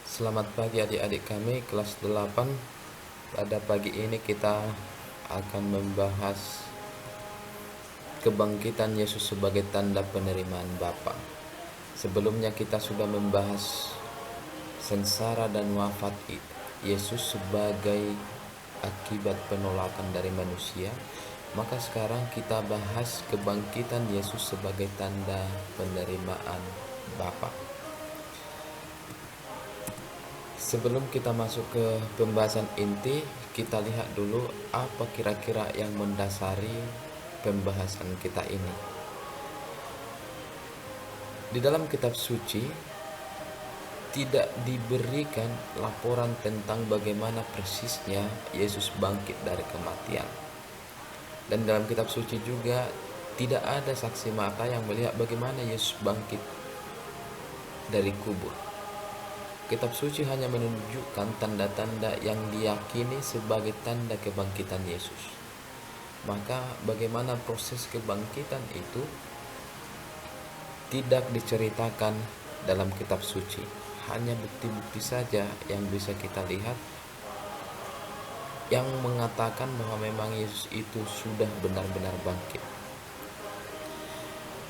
Selamat pagi adik-adik kami kelas 8. Pada pagi ini kita akan membahas kebangkitan Yesus sebagai tanda penerimaan Bapa. Sebelumnya kita sudah membahas sengsara dan wafat Yesus sebagai akibat penolakan dari manusia. Maka sekarang kita bahas kebangkitan Yesus sebagai tanda penerimaan Bapa. Sebelum kita masuk ke pembahasan inti, kita lihat dulu apa kira-kira yang mendasari pembahasan kita ini. Di dalam kitab suci tidak diberikan laporan tentang bagaimana persisnya Yesus bangkit dari kematian. Dan dalam kitab suci juga tidak ada saksi mata yang melihat bagaimana Yesus bangkit dari kubur. Kitab suci hanya menunjukkan tanda-tanda yang diyakini sebagai tanda kebangkitan Yesus. Maka bagaimana proses kebangkitan itu tidak diceritakan dalam kitab suci. Hanya bukti-bukti saja yang bisa kita lihat yang mengatakan bahwa memang Yesus itu sudah benar-benar bangkit.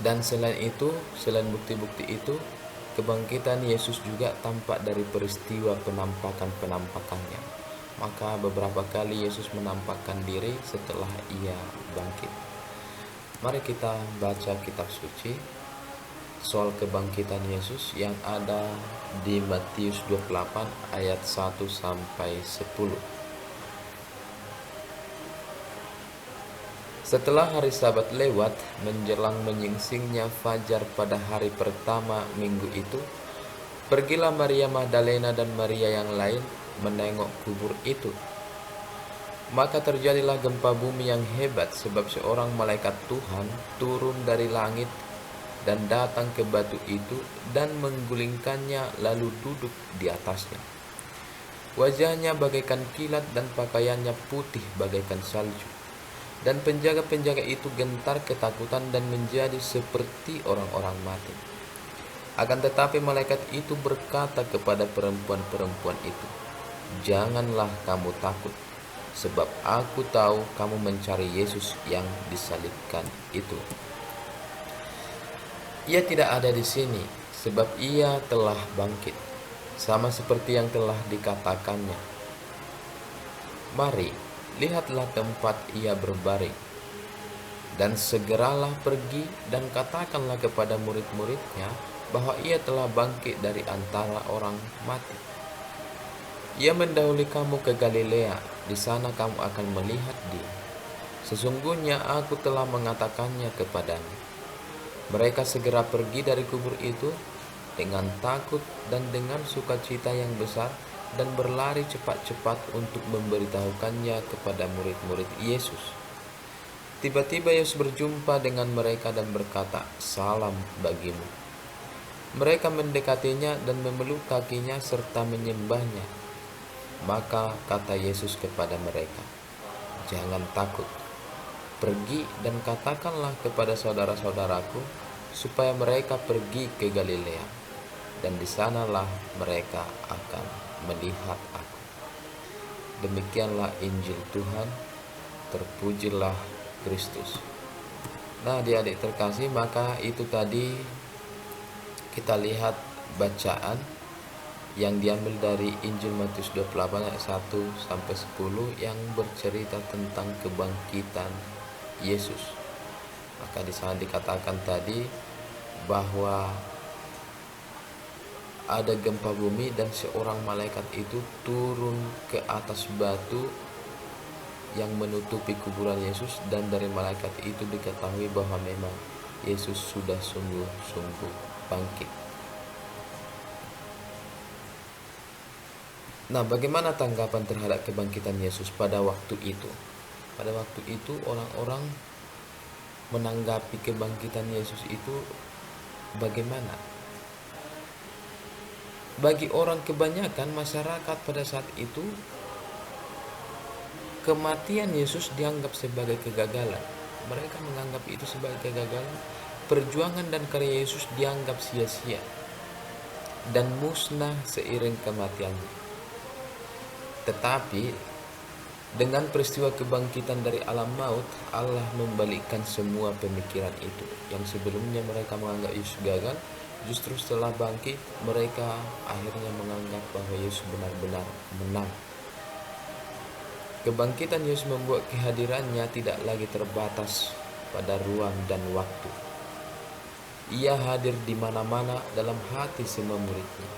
Dan selain bukti-bukti itu, kebangkitan Yesus juga tampak dari peristiwa penampakan-penampakannya. Maka beberapa kali Yesus menampakkan diri setelah ia bangkit. Mari kita baca kitab suci soal kebangkitan Yesus yang ada di Matius 28 ayat 1 sampai 10. Setelah hari Sabat lewat, menjelang menyingsingnya fajar pada hari pertama minggu itu, pergilah Maria Magdalena dan Maria yang lain menengok kubur itu. Maka terjadilah gempa bumi yang hebat, sebab seorang malaikat Tuhan turun dari langit dan datang ke batu itu dan menggulingkannya lalu duduk di atasnya. Wajahnya bagaikan kilat dan pakaiannya putih bagaikan salju. Dan penjaga-penjaga itu gentar ketakutan dan menjadi seperti orang-orang mati. Akan tetapi malaikat itu berkata kepada perempuan-perempuan itu, "Janganlah kamu takut, sebab aku tahu kamu mencari Yesus yang disalibkan itu. Ia tidak ada di sini, sebab ia telah bangkit, sama seperti yang telah dikatakannya. Mari, lihatlah tempat ia berbaring, dan segeralah pergi dan katakanlah kepada murid-muridnya bahwa ia telah bangkit dari antara orang mati. Ia mendahului kamu ke Galilea, di sana kamu akan melihat dia. Sesungguhnya aku telah mengatakannya kepadamu." Mereka segera pergi dari kubur itu dengan takut dan dengan sukacita yang besar, dan berlari cepat-cepat untuk memberitahukannya kepada murid-murid Yesus. Tiba-tiba Yesus berjumpa dengan mereka dan berkata, "Salam bagimu." Mereka mendekatinya dan memeluk kakinya serta menyembahnya. Maka kata Yesus kepada mereka, "Jangan takut. Pergi dan katakanlah kepada saudara-saudaraku supaya mereka pergi ke Galilea, dan di sanalah mereka akan melihat aku." Demikianlah Injil Tuhan, terpujilah Kristus. Nah, adik-adik terkasih, maka itu tadi kita lihat bacaan yang diambil dari Injil Matius 28 ayat 1 sampai 10 yang bercerita tentang kebangkitan Yesus. Maka di sana dikatakan tadi bahwa ada gempa bumi dan seorang malaikat itu turun ke atas batu yang menutupi kuburan Yesus, dan dari malaikat itu diketahui bahwa memang Yesus sudah sungguh-sungguh bangkit. Nah, bagaimana tanggapan terhadap kebangkitan Yesus pada waktu itu? Pada waktu itu orang-orang menanggapi kebangkitan Yesus itu bagaimana? Bagi orang kebanyakan masyarakat pada saat itu, kematian Yesus dianggap sebagai kegagalan. Mereka menganggap itu sebagai kegagalan. Perjuangan dan karya Yesus dianggap sia-sia. dan musnah seiring kematiannya. Tetapi dengan peristiwa kebangkitan dari alam maut, Allah membalikkan semua pemikiran itu. Yang sebelumnya mereka menganggap Yesus gagal, justru setelah bangkit, mereka akhirnya menganggap bahwa Yesus benar-benar menang. Kebangkitan Yesus membuat kehadirannya tidak lagi terbatas pada ruang dan waktu. Ia hadir di mana-mana dalam hati semua muridnya.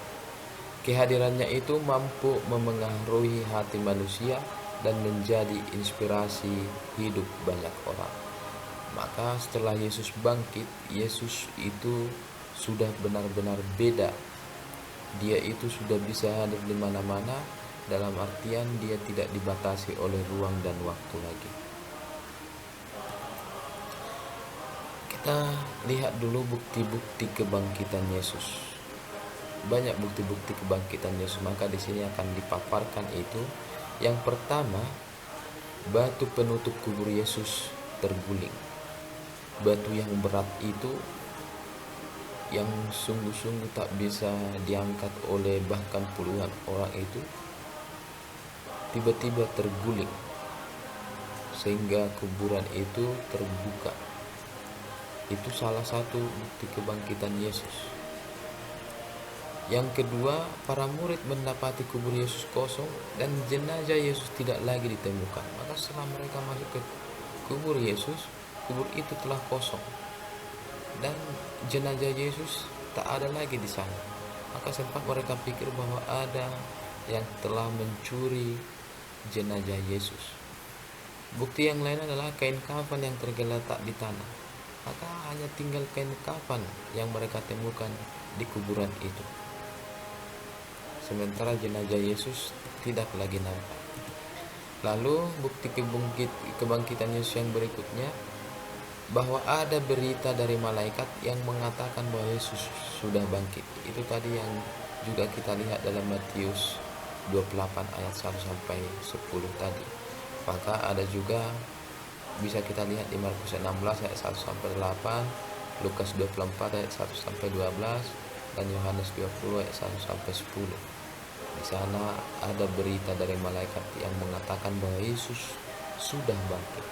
Kehadirannya itu mampu memengaruhi hati manusia dan menjadi inspirasi hidup banyak orang. Maka setelah Yesus bangkit, Yesus itu sudah benar-benar beda. Dia itu sudah bisa hadir di mana-mana, dalam artian dia tidak dibatasi oleh ruang dan waktu lagi. Kita lihat dulu bukti-bukti kebangkitan Yesus. Banyak bukti-bukti kebangkitan Yesus, maka di sini akan dipaparkan itu. Yang pertama, batu penutup kubur Yesus terguling. Batu yang berat itu, yang sungguh-sungguh tak bisa diangkat oleh bahkan puluhan orang itu, tiba-tiba terguling sehingga kuburan itu terbuka. Itu salah satu bukti kebangkitan Yesus. Yang kedua, para murid mendapati kubur Yesus kosong dan jenazah Yesus tidak lagi ditemukan. Maka setelah mereka masuk ke kubur Yesus, kubur itu telah kosong dan jenazah Yesus tak ada lagi di sana. Maka sempat mereka pikir bahwa ada yang telah mencuri jenazah Yesus. Bukti yang lain adalah kain kafan yang tergeletak di tanah. Maka hanya tinggal kain kafan yang mereka temukan di kuburan itu. Sementara jenazah Yesus tidak lagi nampak. Lalu bukti kebangkitan Yesus yang berikutnya, bahwa ada berita dari malaikat yang mengatakan bahwa Yesus sudah bangkit. Itu tadi yang juga kita lihat dalam Matius 28 ayat 1 sampai 10 tadi. Maka ada juga bisa kita lihat di Markus 16 ayat 1 sampai 8, Lukas 24 ayat 1 sampai 12, dan Yohanes 20 ayat 1 sampai 10. Di sana ada berita dari malaikat yang mengatakan bahwa Yesus sudah bangkit.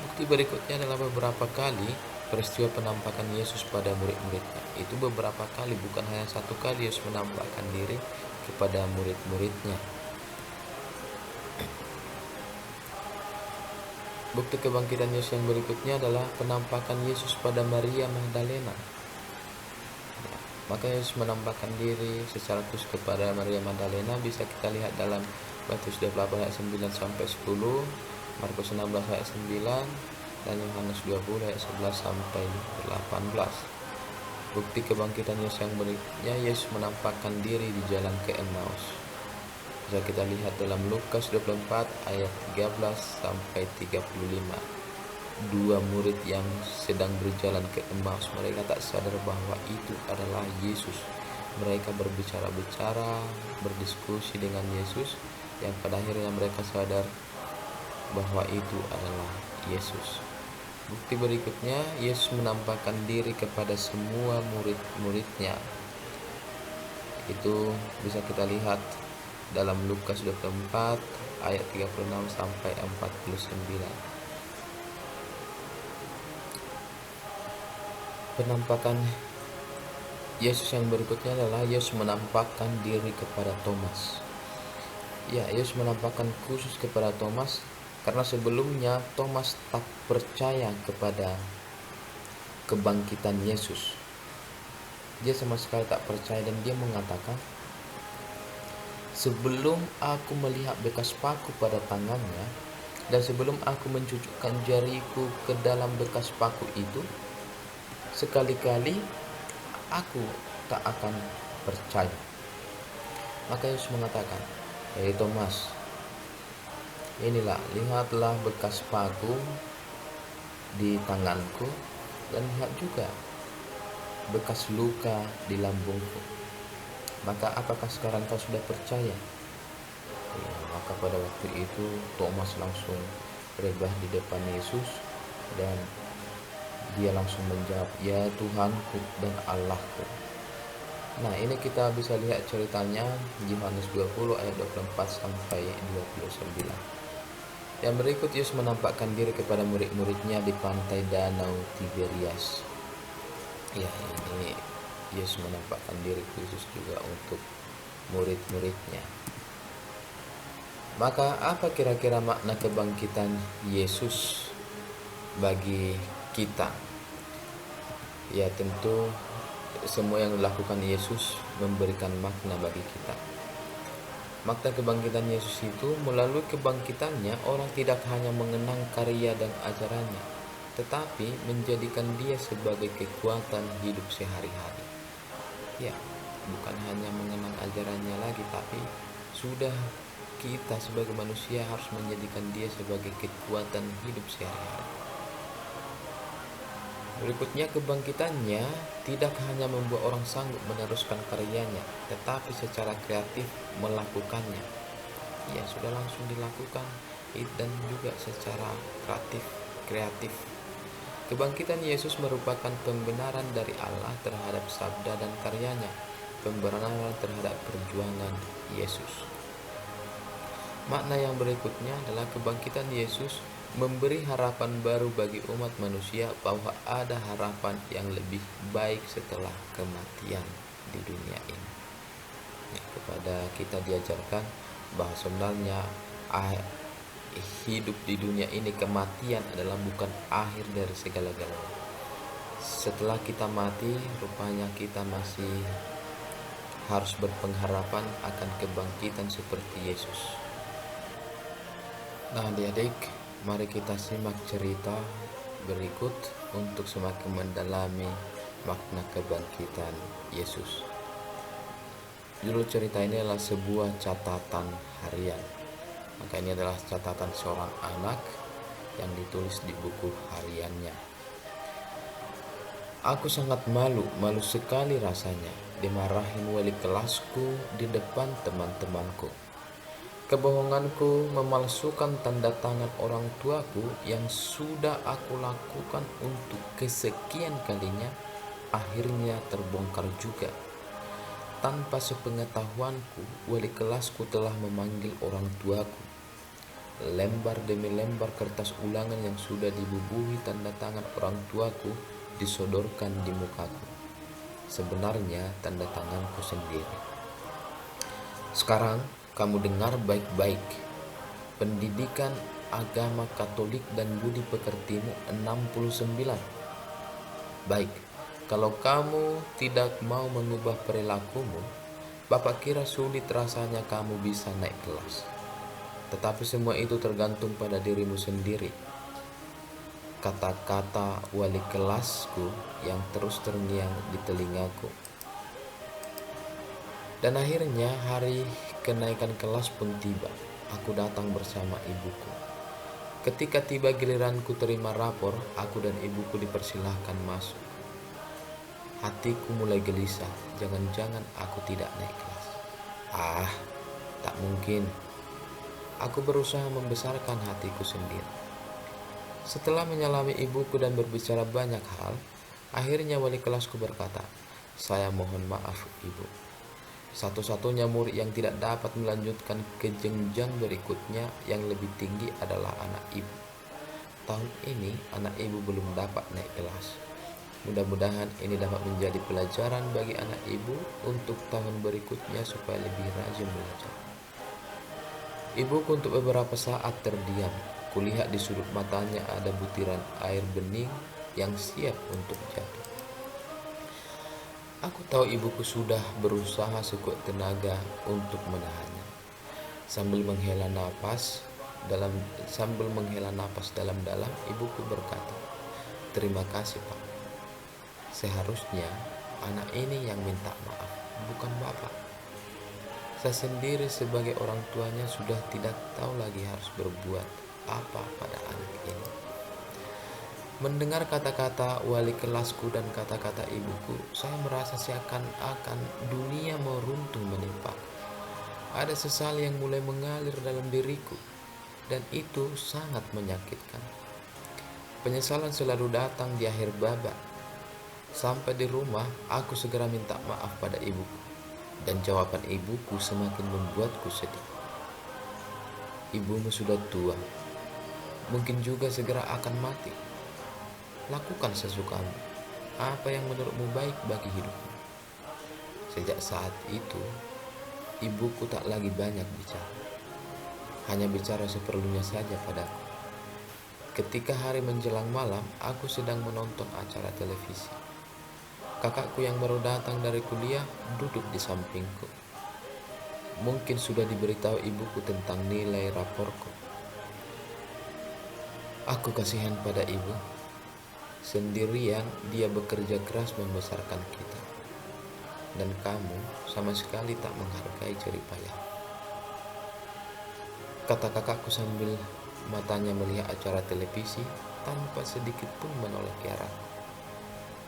Bukti berikutnya adalah beberapa kali peristiwa penampakan Yesus pada murid-muridnya. Itu beberapa kali, bukan hanya satu kali Yesus menampakkan diri kepada murid-muridnya. Bukti kebangkitan Yesus yang berikutnya adalah penampakan Yesus pada Maria Magdalena. Maka Yesus menampakkan diri secara khusus kepada Maria Magdalena bisa kita lihat dalam Matius 28 ayat 9 sampai 10, Markus 16 ayat 9, dan Yohanes 20 ayat 11 sampai 18. Bukti kebangkitan Yesus yang berikutnya, Yesus menampakkan diri di jalan ke Emmaus. Bisa kita lihat dalam Lukas 24 ayat 13 sampai 35. Dua murid yang sedang berjalan ke Emmaus, mereka tak sadar bahwa itu adalah Yesus. Mereka berbicara-bicara, berdiskusi dengan Yesus, yang pada akhirnya mereka sadar bahwa itu adalah Yesus. Bukti berikutnya, Yesus menampakkan diri kepada semua murid-muridnya. Itu bisa kita lihat dalam Lukas 24 ayat 36 sampai 49. Penampakan Yesus yang berikutnya adalah Yesus menampakkan diri kepada Thomas. Ya, Yesus menampakkan khusus kepada Thomas karena sebelumnya Thomas tak percaya kepada kebangkitan Yesus. Dia sama sekali tak percaya dan dia mengatakan, sebelum aku melihat bekas paku pada tangannya dan sebelum aku mencucukkan jariku ke dalam bekas paku itu, sekali-kali aku tak akan percaya. Maka Yesus mengatakan, "Hei Thomas, inilah, lihatlah bekas paku di tanganku dan lihat juga bekas luka di lambungku. Maka apakah sekarang kau sudah percaya?" Ya, maka pada waktu itu Thomas langsung rebah di depan Yesus dan dia langsung menjawab, "Ya Tuhanku dan Allahku." Nah, ini kita bisa lihat ceritanya di Yohanes 20 ayat 24 sampai 29. Yang berikut Yesus menampakkan diri kepada murid-muridnya di pantai Danau Tiberias. Ya, ini Yesus menampakkan diri khusus juga untuk murid-muridnya. Maka apa kira-kira makna kebangkitan Yesus bagi kita? Ya, tentu semua yang dilakukan Yesus memberikan makna bagi kita. Makna kebangkitan Yesus itu, melalui kebangkitannya orang tidak hanya mengenang karya dan ajarannya, tetapi menjadikan dia sebagai kekuatan hidup sehari-hari. Ya, bukan hanya mengenang ajarannya lagi, tapi sudah kita sebagai manusia harus menjadikan dia sebagai kekuatan hidup sehari-hari. Berikutnya, kebangkitannya tidak hanya membuat orang sanggup meneruskan karyanya, tetapi secara kreatif melakukannya. Ya, sudah langsung dilakukan dan juga secara kreatif. Kebangkitan Yesus merupakan pembenaran dari Allah terhadap sabda dan karyanya, pembenaran terhadap perjuangan Yesus. Makna yang berikutnya adalah kebangkitan Yesus memberi harapan baru bagi umat manusia bahwa ada harapan yang lebih baik setelah kematian di dunia ini. Ya, kepada kita diajarkan bahwa sebenarnya hidup di dunia ini, kematian adalah bukan akhir dari segala-galanya. Setelah kita mati, rupanya kita masih harus berpengharapan akan kebangkitan seperti Yesus. Nah, adik-adik, mari kita simak cerita berikut untuk semakin mendalami makna kebangkitan Yesus. Judul cerita ini adalah sebuah catatan harian. Maka ini adalah catatan seorang anak yang ditulis di buku hariannya. Aku sangat malu sekali rasanya dimarahin wali kelasku di depan teman-temanku. Kebohonganku memalsukan tanda tangan orang tuaku yang sudah aku lakukan untuk kesekian kalinya akhirnya terbongkar juga. Tanpa sepengetahuanku, wali kelasku telah memanggil orang tuaku. Lembar demi lembar kertas ulangan yang sudah dibubuhi tanda tangan orang tuaku disodorkan di mukaku. Sebenarnya tanda tanganku sendiri. Sekarang kamu dengar baik-baik. Pendidikan agama Katolik dan budi pekertimu 69. Baik, kalau kamu tidak mau mengubah perilakumu, Bapak kira sulit rasanya kamu bisa naik kelas. Tetapi semua itu tergantung pada dirimu sendiri. Kata-kata wali kelasku yang terus terngiang di telingaku. Dan akhirnya hari kenaikan kelas pun tiba. Aku datang bersama ibuku. Ketika tiba giliranku terima rapor, aku dan ibuku dipersilahkan masuk. Hatiku mulai gelisah. Jangan-jangan aku tidak naik kelas. Tak mungkin. Aku berusaha membesarkan hatiku sendiri. Setelah menyalami ibuku dan berbicara banyak hal, akhirnya wali kelasku berkata, "Saya mohon maaf, Ibu. Satu-satunya murid yang tidak dapat melanjutkan ke jenjang berikutnya yang lebih tinggi adalah anak ibu. Tahun ini anak ibu belum dapat naik kelas. Mudah-mudahan ini dapat menjadi pelajaran bagi anak ibu untuk tahun berikutnya supaya lebih rajin belajar." Ibuku untuk beberapa saat terdiam. Kulihat di sudut matanya ada butiran air bening yang siap untuk jatuh. Aku tahu ibuku sudah berusaha sekuat tenaga untuk menahannya. Sambil menghela napas dalam-dalam, ibuku berkata, "Terima kasih, Pak. Seharusnya anak ini yang minta maaf, bukan Bapak. Saya sendiri sebagai orang tuanya sudah tidak tahu lagi harus berbuat apa pada anak ini." Mendengar kata-kata wali kelasku dan kata-kata ibuku, saya merasa seakan-akan dunia mau runtuh menimpa. Ada sesal yang mulai mengalir dalam diriku, dan itu sangat menyakitkan. Penyesalan selalu datang di akhir babak. Sampai di rumah, aku segera minta maaf pada ibuku, dan jawaban ibuku semakin membuatku sedih. Ibumu sudah tua, mungkin juga segera akan mati. Lakukan sesukamu, apa yang menurutmu baik bagi hidupmu. Sejak saat itu, ibuku tak lagi banyak bicara, hanya bicara seperlunya saja padaku. Ketika hari menjelang malam, aku sedang menonton acara televisi. Kakakku yang baru datang dari kuliah duduk di sampingku. Mungkin sudah diberitahu ibuku tentang nilai raporku. Aku kasihan pada ibu. Sendirian dia bekerja keras membesarkan kita. Dan kamu sama sekali tak menghargai jerih payah. Kata kakakku sambil matanya melihat acara televisi tanpa sedikit pun menoleh ke arahku.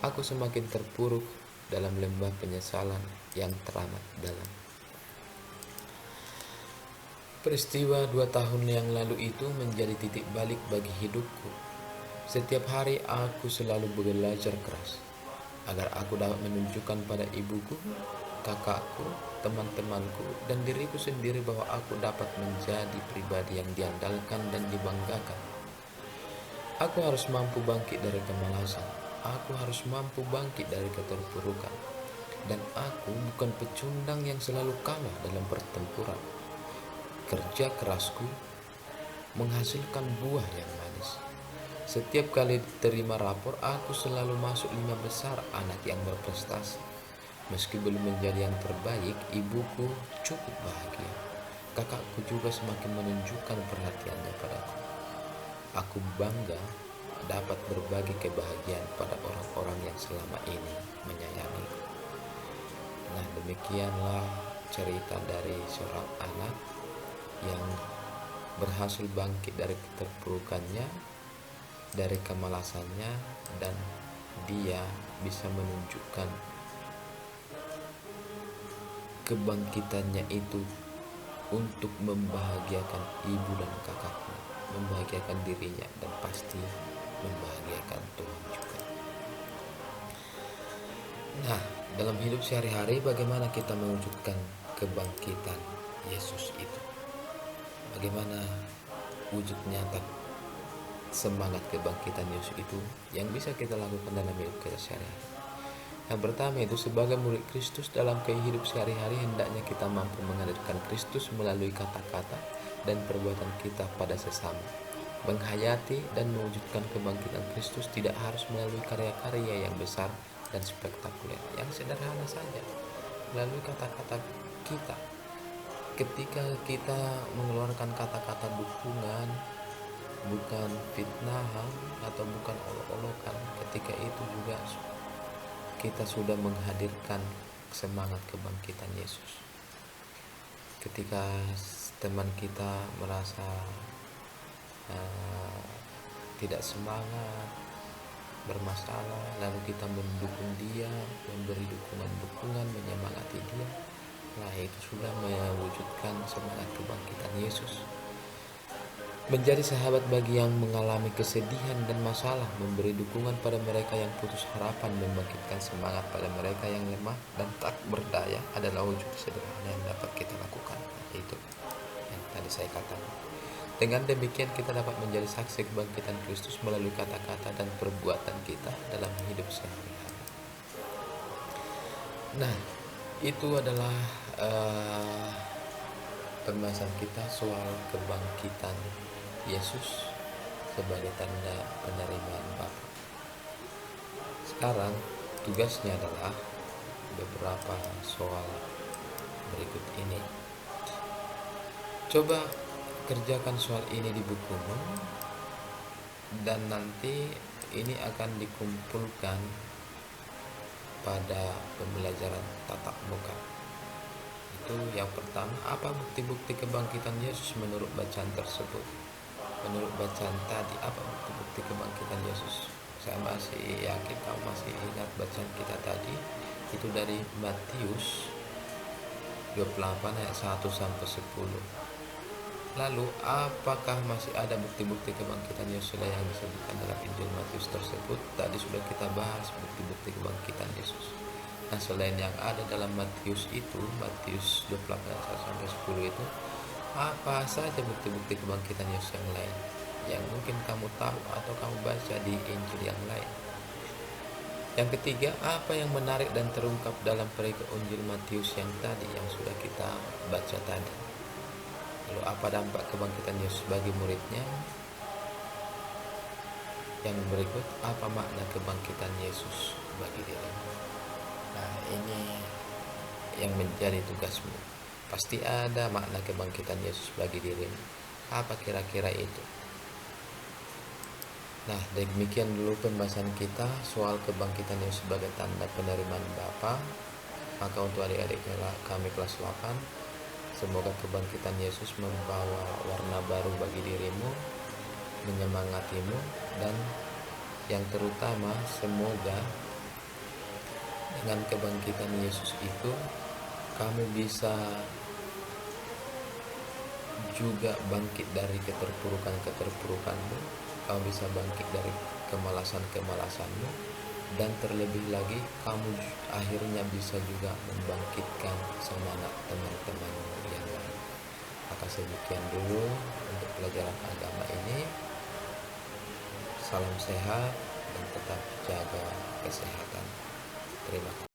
Aku semakin terpuruk dalam lembah penyesalan yang teramat dalam. Peristiwa 2 tahun yang lalu itu menjadi titik balik bagi hidupku. Setiap hari aku selalu belajar keras agar aku dapat menunjukkan pada ibuku, kakakku, teman-temanku, dan diriku sendiri bahwa aku dapat menjadi pribadi yang diandalkan dan dibanggakan. Aku harus mampu bangkit dari kemalasan. Aku harus mampu bangkit dari keterpurukan. Dan aku bukan pecundang yang selalu kalah dalam pertempuran. Kerja kerasku menghasilkan buah yang manis. Setiap kali diterima rapor, aku selalu masuk 5 besar anak yang berprestasi. Meski belum menjadi yang terbaik, ibuku cukup bahagia. Kakakku juga semakin menunjukkan perhatiannya padaku. Aku bangga dapat berbagi kebahagiaan pada orang-orang yang selama ini menyayangiku. Nah, demikianlah cerita dari seorang anak yang berhasil bangkit dari keterpurukannya, dari kemalasannya, dan dia bisa menunjukkan kebangkitannya itu untuk membahagiakan ibu dan kakaknya, membahagiakan dirinya, dan pasti membahagiakan Tuhan juga. Nah, dalam hidup sehari-hari bagaimana kita mewujudkan kebangkitan Yesus itu? Bagaimana wujud nyata semangat kebangkitan Yesus itu yang bisa kita lakukan dalam hidup kita sehari-hari? Yang pertama itu, sebagai murid Kristus dalam kehidupan sehari-hari hendaknya kita mampu menghadirkan Kristus melalui kata-kata dan perbuatan kita pada sesama. Menghayati dan mewujudkan kebangkitan Kristus tidak harus melalui karya-karya yang besar dan spektakuler, yang sederhana saja, melalui kata-kata kita. Ketika kita mengeluarkan kata-kata dukungan, bukan fitnahan atau bukan olok-olokan, ketika itu juga kita sudah menghadirkan semangat kebangkitan Yesus. Ketika teman kita merasa tidak semangat, bermasalah, lalu kita mendukung dia, memberi dukungan, menyemangati dia, nah itu sudah mewujudkan semangat kebangkitan Yesus. Menjadi sahabat bagi yang mengalami kesedihan dan masalah, memberi dukungan pada mereka yang putus harapan, membangkitkan semangat pada mereka yang lemah dan tak berdaya adalah wujud sederhana yang dapat kita lakukan. Itu yang tadi saya katakan. Dengan demikian kita dapat menjadi saksi kebangkitan Kristus melalui kata-kata dan perbuatan kita dalam hidup sehari-hari. Nah, itu adalah pembahasan kita soal kebangkitan Yesus sebagai tanda penerimaan Bapa. Sekarang tugasnya adalah beberapa soal berikut ini. Coba kerjakan soal ini di bukumu, dan nanti ini akan dikumpulkan pada pembelajaran tatap muka. Itu yang pertama, apa bukti-bukti kebangkitan Yesus menurut bacaan tersebut? Menurut bacaan tadi, apa bukti-bukti kebangkitan Yesus? Saya masih yakin kamu masih ingat bacaan kita tadi. Itu dari Matius 28 ayat 1 sampai 10. Lalu, apakah masih ada bukti-bukti kebangkitan Yesus yang disebutkan dalam Injil Matius tersebut? Tadi sudah kita bahas bukti-bukti kebangkitan Yesus. Nah, selain yang ada dalam Matius itu, Matius 28 ayat 1 sampai 10 itu, apa saja bukti-bukti kebangkitan Yesus yang lain yang mungkin kamu tahu atau kamu baca di Injil yang lain? Yang ketiga, apa yang menarik dan terungkap dalam perikop Injil Matius yang tadi yang sudah kita baca tadi? Lalu apa dampak kebangkitan Yesus bagi muridnya? Yang berikut, apa makna kebangkitan Yesus bagi dirimu? Nah, ini yang menjadi tugasmu. Pasti ada makna kebangkitan Yesus bagi dirimu. Apa kira-kira itu? Nah, demikian dulu pembahasan kita soal kebangkitan Yesus sebagai tanda penerimaan Bapa. Maka untuk adik-adik kami kelas 8, semoga kebangkitan Yesus membawa warna baru bagi dirimu, menyemangatimu, dan yang terutama semoga dengan kebangkitan Yesus itu kamu bisa juga bangkit dari keterpurukanmu, kamu bisa bangkit dari kemalasanmu, dan terlebih lagi kamu akhirnya bisa juga membangkitkan semangat teman-temanmu yang lain. Maka sekian dulu untuk pelajaran agama ini. Salam sehat dan tetap jaga kesehatan. Terima kasih.